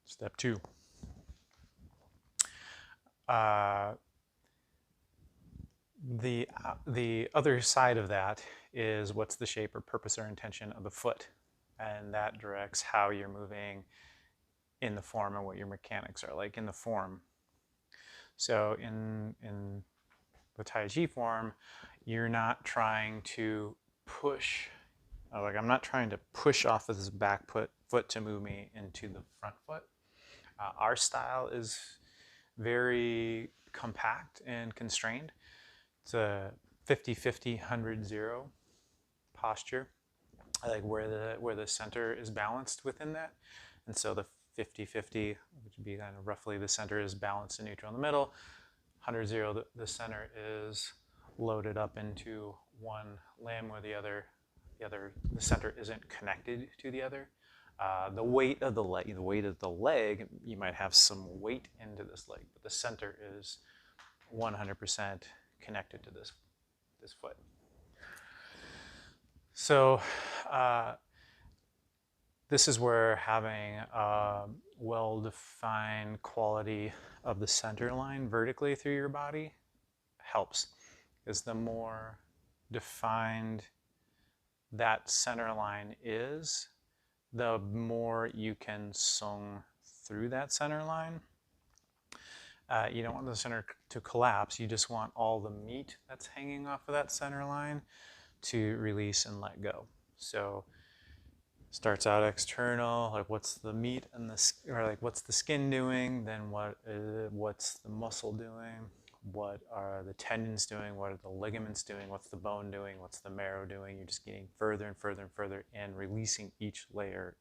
Step 2. The other side of that is what's the shape or purpose or intention of the foot, and that directs how you're moving in the form and what your mechanics are like in the form. So in the Tai Chi form, you're not trying to push, like I'm not trying to push off of this back foot to move me into the front foot. Our style is very compact and constrained. It's a 50-50, 100-0 posture. I like where the center is balanced within that. And so the 50-50, which would be kind of roughly the center is balanced and neutral in the middle. 100-0, the center is loaded up into one limb where the center isn't connected to the other. The weight of the leg, you might have some weight into this leg, but the center is 100% connected to this foot. So this is where having a well-defined quality of the center line vertically through your body helps, because the more defined that center line is, the more you can sung through that center line. You don't want the center to collapse. You just want all the meat that's hanging off of that center line to release and let go. So starts out external, like what's the meat and or like what's the skin doing, then what's the muscle doing, what are the tendons doing, what are the ligaments doing, what's the bone doing, what's the marrow doing. You're just getting further and further and further and releasing each layer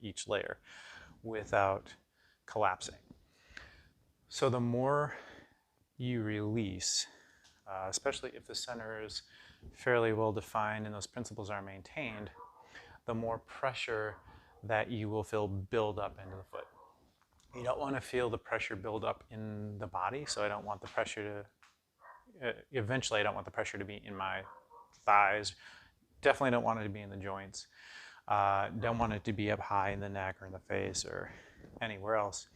without collapsing. So the more you release, especially if the center is fairly well defined and those principles are maintained, the more pressure that you will feel build up into the foot. You don't want to feel the pressure build up in the body, so I don't want the pressure to, eventually I don't want the pressure to be in my thighs. Definitely don't want it to be in the joints. Don't want it to be up high in the neck or in the face or anywhere else.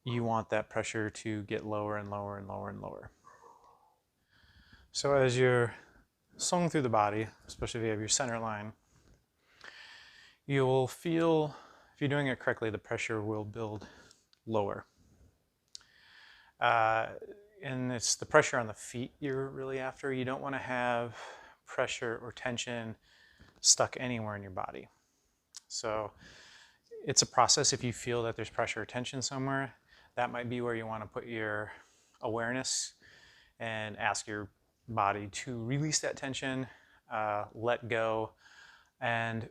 You want that pressure to get lower and lower and lower and lower. So as you're sung through the body, especially if you have your center line, you'll feel, if you're doing it correctly, the pressure will build lower. And it's the pressure on the feet you're really after. You don't want to have pressure or tension stuck anywhere in your body. So it's a process. If you feel that there's pressure or tension somewhere, that might be where you want to put your awareness and ask your body to release that tension, let go. And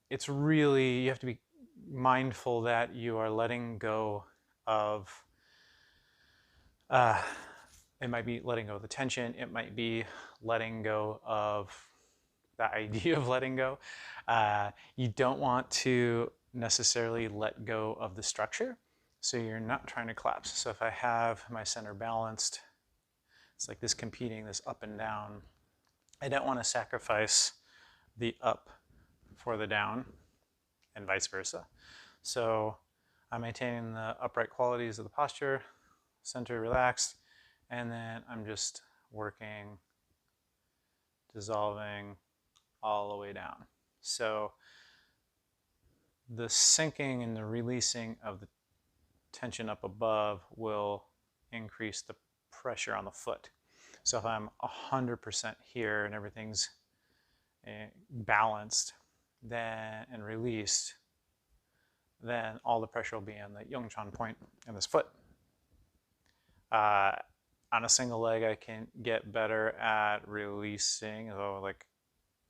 it's really, you have to be mindful that you are letting go of, it might be letting go of the tension, it might be letting go of the idea of letting go. You don't want to necessarily let go of the structure, so you're not trying to collapse. So if I have my center balanced, it's like this competing, this up and down. I don't want to sacrifice the up for the down and vice versa. So I'm maintaining the upright qualities of the posture, center relaxed, and then I'm just working, dissolving all the way down. So the sinking and the releasing of the tension up above will increase the pressure on the foot. So if I'm 100% here and everything's balanced and released, then all the pressure will be on the Yongchan point in this foot. On a single leg, I can get better at releasing. So like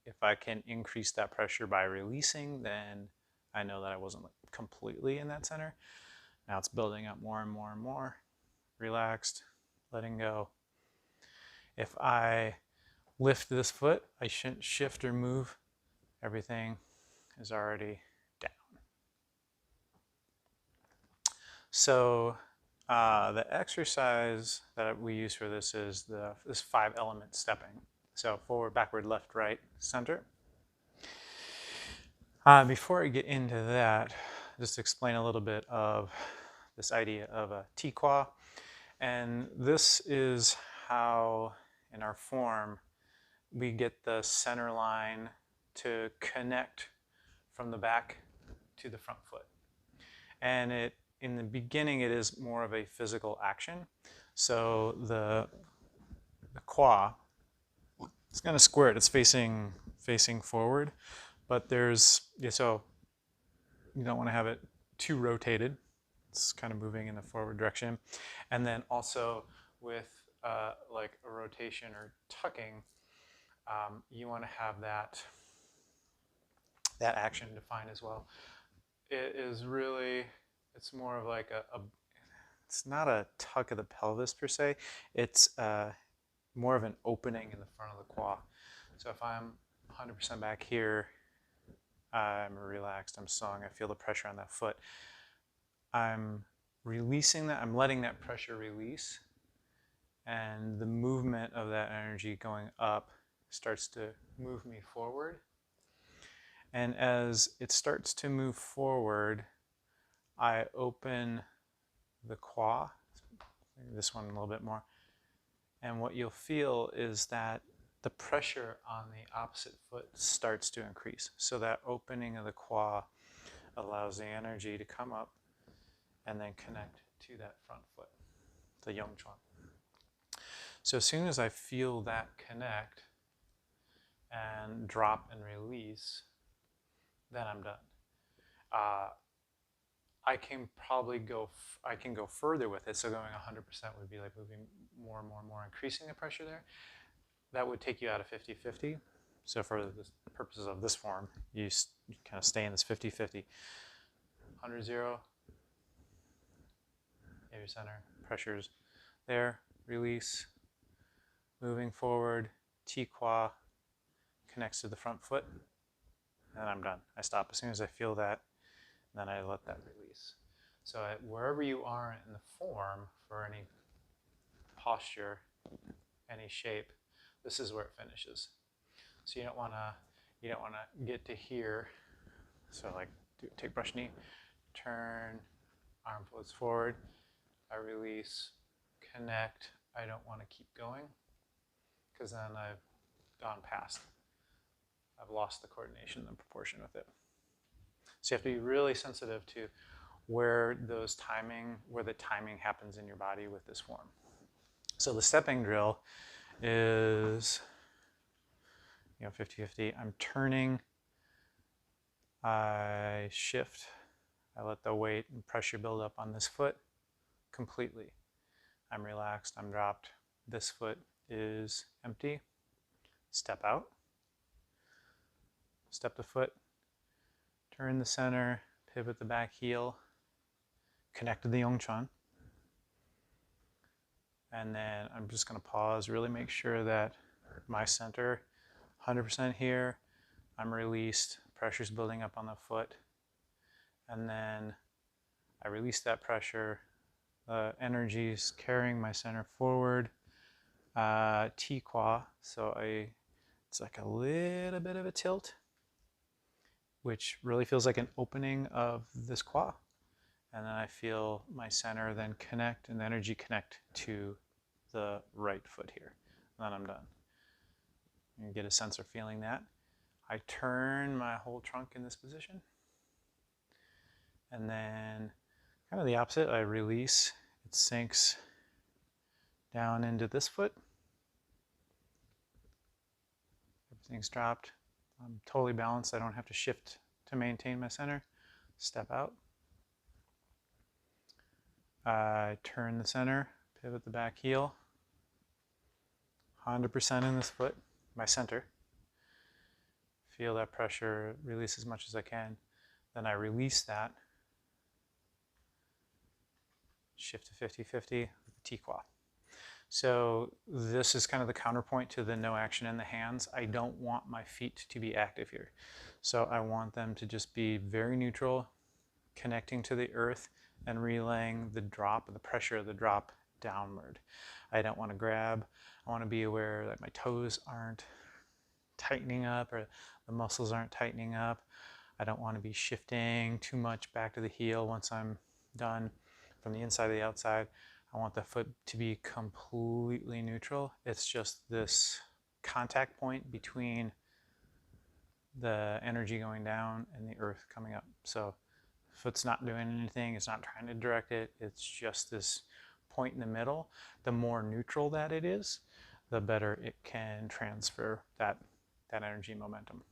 if I can increase that pressure by releasing, then I know that I wasn't completely in that center. Now it's building up more and more and more. Relaxed, letting go. If I lift this foot, I shouldn't shift or move. Everything is already down. So the exercise that we use for this is this 5-element stepping. So forward, backward, left, right, center. Before I get into that, just explain a little bit of this idea of a Tiqua. And this is how, in our form, we get the center line to connect from the back to the front foot. And in the beginning, it is more of a physical action. So the qua, it's kind of squared. It's facing forward, but so you don't want to have it too rotated. It's kind of moving in the forward direction. And then also with like a rotation or tucking, you want to have that action defined as well. It is really, it's more of like it's not a tuck of the pelvis per se. It's more of an opening in the front of the qua. So if I'm 100% back here, I'm relaxed, I'm strong, I feel the pressure on that foot. I'm releasing that, I'm letting that pressure release, and the movement of that energy going up starts to move me forward. And as it starts to move forward, I open the qua, this one a little bit more, and what you'll feel is that the pressure on the opposite foot starts to increase. So that opening of the qua allows the energy to come up and then connect to that front foot, the Yongchuan. So as soon as I feel that connect and drop and release, then I'm done. I can probably go further with it. So going 100% would be like moving more and more and more, increasing the pressure there. That would take you out of 50-50. So for the purposes of this form, you kind of stay in this 50-50. 100-0, your center, pressures there, release, moving forward, Tiqua connects to the front foot, and I'm done. I stop as soon as I feel that, then I let that release. So wherever you are in the form, for any posture, any shape, this is where it finishes. So you don't want to get to here. So like take brush knee, turn, arm floats forward, I release, connect. I don't want to keep going because then I've gone past. I've lost the coordination and proportion with it. So you have to be really sensitive to where the timing happens in your body with this form. So the stepping drill is 50-50. I'm turning, I shift, I let the weight and pressure build up on this foot completely. I'm relaxed, I'm dropped. This foot is empty. Step out, step the foot, turn the center, pivot the back heel, connect to the Yongchuan. And then I'm just going to pause, really make sure that my center, 100% here, I'm released, pressure's building up on the foot. And then I release that pressure, the energy's carrying my center forward. Tiqua, so it's like a little bit of a tilt, which really feels like an opening of this qua. And then I feel my center then connect and the energy connect to the right foot here. And then I'm done. You get a sense of feeling that. I turn my whole trunk in this position. And then kind of the opposite, I release. It sinks down into this foot. Everything's dropped. I'm totally balanced. I don't have to shift to maintain my center. Step out. I turn the center, pivot the back heel. 100% in this foot, my center. Feel that pressure, release as much as I can. Then I release that. Shift to 50-50 with the Tiqua. So this is kind of the counterpoint to the no action in the hands. I don't want my feet to be active here. So I want them to just be very neutral, connecting to the earth and relaying the drop, the pressure of the drop downward. I don't want to grab. I want to be aware that my toes aren't tightening up or the muscles aren't tightening up. I don't want to be shifting too much back to the heel once I'm done from the inside to the outside. I want the foot to be completely neutral. It's just this contact point between the energy going down and the earth coming up. So foot's not doing anything, it's not trying to direct it, it's just this point in the middle. The more neutral that it is, the better it can transfer that energy momentum.